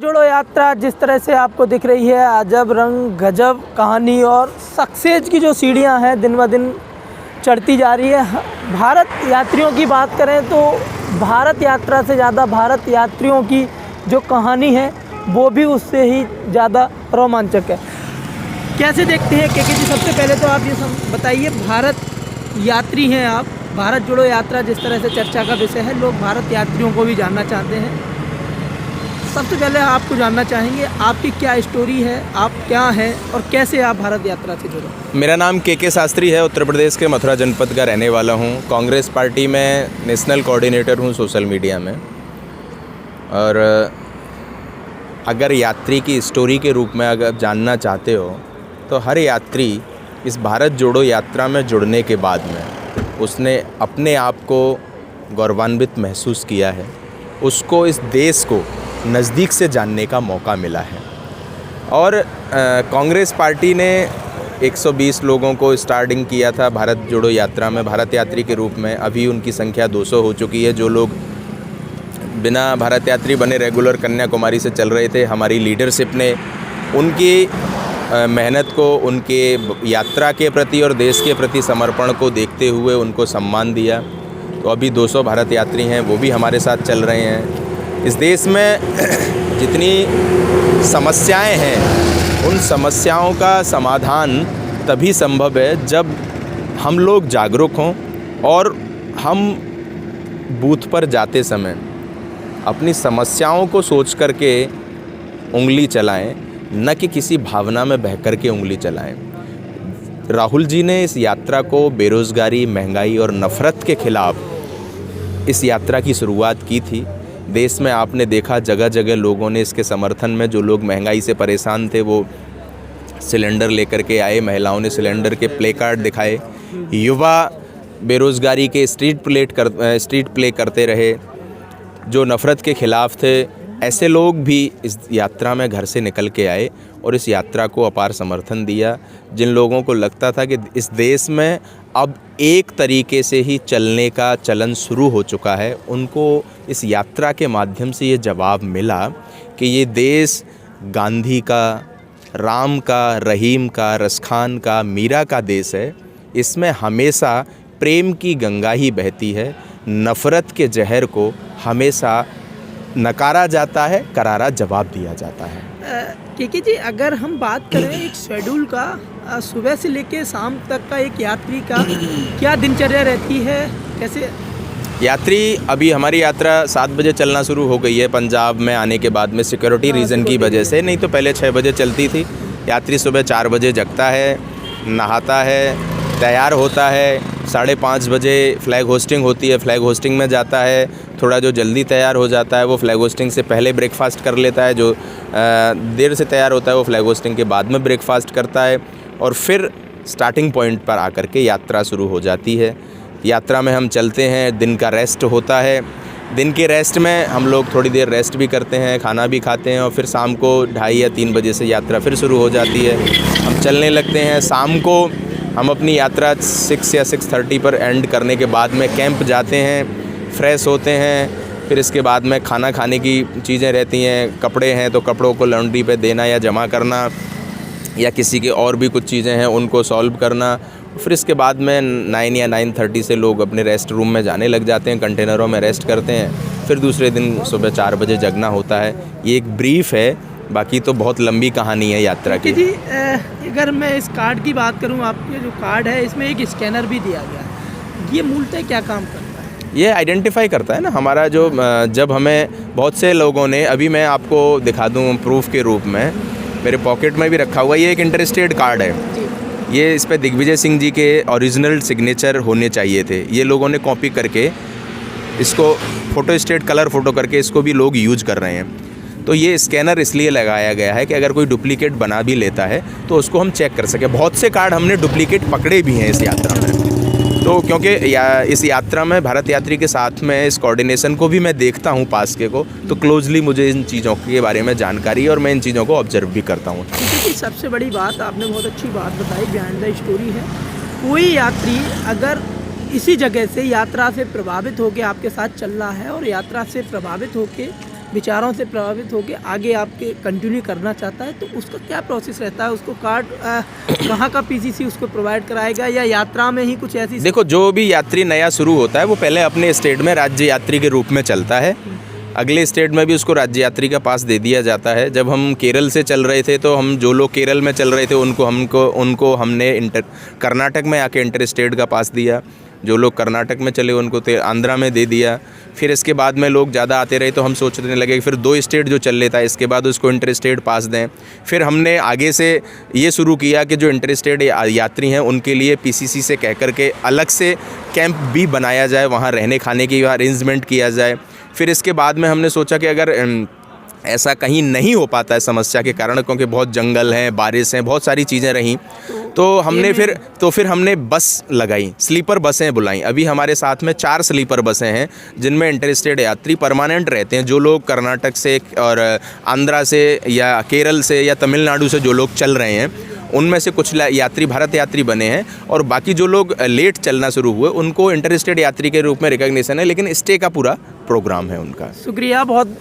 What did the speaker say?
जोड़ो यात्रा जिस तरह से आपको दिख रही है, अजब रंग गजब कहानी और सक्सेस की जो सीढ़ियां हैं दिन ब दिन चढ़ती जा रही है। भारत यात्रियों की बात करें तो भारत यात्रा से ज़्यादा भारत यात्रियों की जो कहानी है वो भी उससे ही ज़्यादा रोमांचक है। कैसे देखते हैं के जी? सबसे पहले तो आप ये बताइए, भारत यात्री हैं आप, भारत जोड़ो यात्रा जिस तरह से चर्चा का विषय है, लोग भारत यात्रियों को भी जानना चाहते हैं। सबसे पहले आपको जानना चाहेंगे आपकी क्या स्टोरी है, आप क्या हैं और कैसे आप भारत यात्रा से जुड़े? मेरा नाम के शास्त्री है, उत्तर प्रदेश के मथुरा जनपद का रहने वाला हूँ। कांग्रेस पार्टी में नेशनल कोऑर्डिनेटर हूँ सोशल मीडिया में। और अगर यात्री की स्टोरी के रूप में अगर जानना चाहते हो तो हर यात्री इस भारत जोड़ो यात्रा में जुड़ने के बाद में उसने अपने आप को गौरवान्वित महसूस किया है, उसको इस देश को नज़दीक से जानने का मौका मिला है। और कांग्रेस पार्टी ने 120 लोगों को स्टार्टिंग किया था भारत जोड़ो यात्रा में भारत यात्री के रूप में। अभी उनकी संख्या 200 हो चुकी है। जो लोग बिना भारत यात्री बने रेगुलर कन्याकुमारी से चल रहे थे, हमारी लीडरशिप ने उनकी मेहनत को, उनके यात्रा के प्रति और देश के प्रति समर्पण को देखते हुए उनको सम्मान दिया। तो अभी 200 भारत यात्री हैं, वो भी हमारे साथ चल रहे हैं। इस देश में जितनी समस्याएं हैं उन समस्याओं का समाधान तभी संभव है जब हम लोग जागरूक हों और हम बूथ पर जाते समय अपनी समस्याओं को सोच करके उंगली चलाएं, न कि किसी भावना में बह कर के उंगली चलाएं। राहुल जी ने इस यात्रा को बेरोज़गारी, महंगाई और नफ़रत के खिलाफ इस यात्रा की शुरुआत की थी। देश में आपने देखा जगह जगह लोगों ने इसके समर्थन में, जो लोग महंगाई से परेशान थे वो सिलेंडर लेकर के आए, महिलाओं ने सिलेंडर के प्ले कार्ड दिखाए, युवा बेरोज़गारी के स्ट्रीट प्ले करते रहे, जो नफ़रत के ख़िलाफ़ थे ऐसे लोग भी इस यात्रा में घर से निकल के आए और इस यात्रा को अपार समर्थन दिया। जिन लोगों को लगता था कि इस देश में अब एक तरीके से ही चलने का चलन शुरू हो चुका है, उनको इस यात्रा के माध्यम से ये जवाब मिला कि ये देश गांधी का, राम का, रहीम का, रसखान का, मीरा का देश है। इसमें हमेशा प्रेम की गंगा ही बहती है, नफ़रत के जहर को हमेशा नकारा जाता है, करारा जवाब दिया जाता है। के जी, अगर हम बात करें एक शेड्यूल का, सुबह से लेकर शाम तक का एक यात्री का क्या दिनचर्या रहती है, कैसे? यात्री अभी हमारी यात्रा 7 बजे चलना शुरू हो गई है पंजाब में आने के बाद में, सिक्योरिटी रीज़न की वजह से। नहीं तो पहले 6 बजे चलती थी। यात्री सुबह 4 बजे जगता है, नहाता है, तैयार होता है, 5:30 बजे फ़्लैग होस्टिंग होती है, फ़्लैग होस्टिंग में जाता है। थोड़ा जो जल्दी तैयार हो जाता है वो फ़्लैग होस्टिंग से पहले ब्रेकफास्ट कर लेता है, जो देर से तैयार होता है वो फ़्लैग होस्टिंग के बाद में ब्रेकफास्ट करता है और फिर स्टार्टिंग पॉइंट पर आकर के यात्रा शुरू हो जाती है। यात्रा में हम चलते हैं, दिन का रेस्ट होता है। दिन के रेस्ट में हम लोग थोड़ी देर रेस्ट भी करते हैं, खाना भी खाते हैं और फिर शाम को 2:30 या 3 बजे से यात्रा फिर शुरू हो जाती है। हम चलने लगते हैं। शाम को हम अपनी यात्रा 6 या 6:30 पर एंड करने के बाद में कैंप जाते हैं, फ्रेश होते हैं। फिर इसके बाद में खाना खाने की चीज़ें रहती हैं, कपड़े हैं तो कपड़ों को लॉन्ड्री पे देना या जमा करना, या किसी के और भी कुछ चीज़ें हैं उनको सॉल्व करना। फिर इसके बाद में 9 या 9:30 से लोग अपने रेस्ट रूम में जाने लग जाते हैं, कंटेनरों में रेस्ट करते हैं। फिर दूसरे दिन सुबह 4 बजे जगना होता है। ये एक ब्रीफ है, बाकी तो बहुत लंबी कहानी है यात्रा की। जी, अगर मैं इस कार्ड की बात करूं, आपके जो कार्ड है इसमें एक स्कैनर भी दिया गया है, ये मूलतः क्या काम करता है? ये आइडेंटिफाई करता है ना हमारा जो, जब हमें बहुत से लोगों ने, अभी मैं आपको दिखा दूं प्रूफ के रूप में, मेरे पॉकेट में भी रखा हुआ, ये एक इंटरस्टेट कार्ड है। ये इस पे दिग्विजय सिंह जी के ओरिजिनल सिग्नेचर होने चाहिए थे। ये लोगों ने कॉपी करके इसको फ़ोटो स्टेट कलर फ़ोटो करके इसको भी लोग यूज कर रहे हैं। तो ये स्कैनर इसलिए लगाया गया है कि अगर कोई डुप्लीकेट बना भी लेता है तो उसको हम चेक कर सकें। बहुत से कार्ड हमने डुप्लीकेट पकड़े भी हैं इस यात्रा में। तो क्योंकि इस यात्रा में भारत यात्री के साथ में इस कोऑर्डिनेशन को भी मैं देखता हूँ पास के को, तो क्लोजली मुझे इन चीज़ों के बारे में जानकारी और मैं इन चीज़ों को ऑब्जर्व भी करता हूँ। क्योंकि सबसे बड़ी बात आपने बहुत अच्छी बात बताई, बिहाइंड द स्टोरी है। कोई यात्री अगर इसी जगह से यात्रा से प्रभावित होकर आपके साथ चल रहा है और यात्रा से प्रभावित होकर विचारों से प्रभावित होकर आगे आपके कंटिन्यू करना चाहता है तो उसका क्या प्रोसेस रहता है? उसको कार्ड कहाँ का पीसीसी उसको प्रोवाइड कराएगा या यात्रा में ही कुछ ऐसी? देखो, जो भी यात्री नया शुरू होता है वो पहले अपने स्टेट में राज्य यात्री के रूप में चलता है। अगले स्टेट में भी उसको राज्य यात्री का पास दे दिया जाता है। जब हम केरल से चल रहे थे तो हम जो लोग केरल में चल रहे थे उनको हमने कर्नाटक में आके इंटर स्टेट का पास दिया। जो लोग कर्नाटक में चले उनको आंध्रा में दे दिया। फिर इसके बाद में लोग ज़्यादा आते रहे तो हम सोचने लगे कि फिर 2 स्टेट जो चल लेता है इसके बाद उसको इंटर स्टेट पास दें। फिर हमने आगे से ये शुरू किया कि जो इंटर स्टेट यात्री हैं उनके लिए पीसीसी से कह कर के अलग से कैंप भी बनाया जाए, वहाँ रहने खाने की अरेंजमेंट किया जाए। फिर इसके बाद में हमने सोचा कि अगर ऐसा कहीं नहीं हो पाता है समस्या के कारण, क्योंकि बहुत जंगल हैं, बारिश हैं, बहुत सारी चीज़ें रहीं, तो फिर हमने बस लगाई, स्लीपर बसें बुलाई। अभी हमारे साथ में 4 स्लीपर बसें हैं जिनमें इंटर स्टेट यात्री परमानेंट रहते हैं। जो लोग कर्नाटक से और आंध्रा से या केरल से या तमिलनाडु से जो लोग चल रहे हैं उनमें से कुछ यात्री भारत यात्री बने हैं और बाकी जो लोग लेट चलना शुरू हुए उनको इंटर स्टेट यात्री के रूप में रिकॉग्निशन है, लेकिन स्टे का पूरा प्रोग्राम है उनका। शुक्रिया बहुत।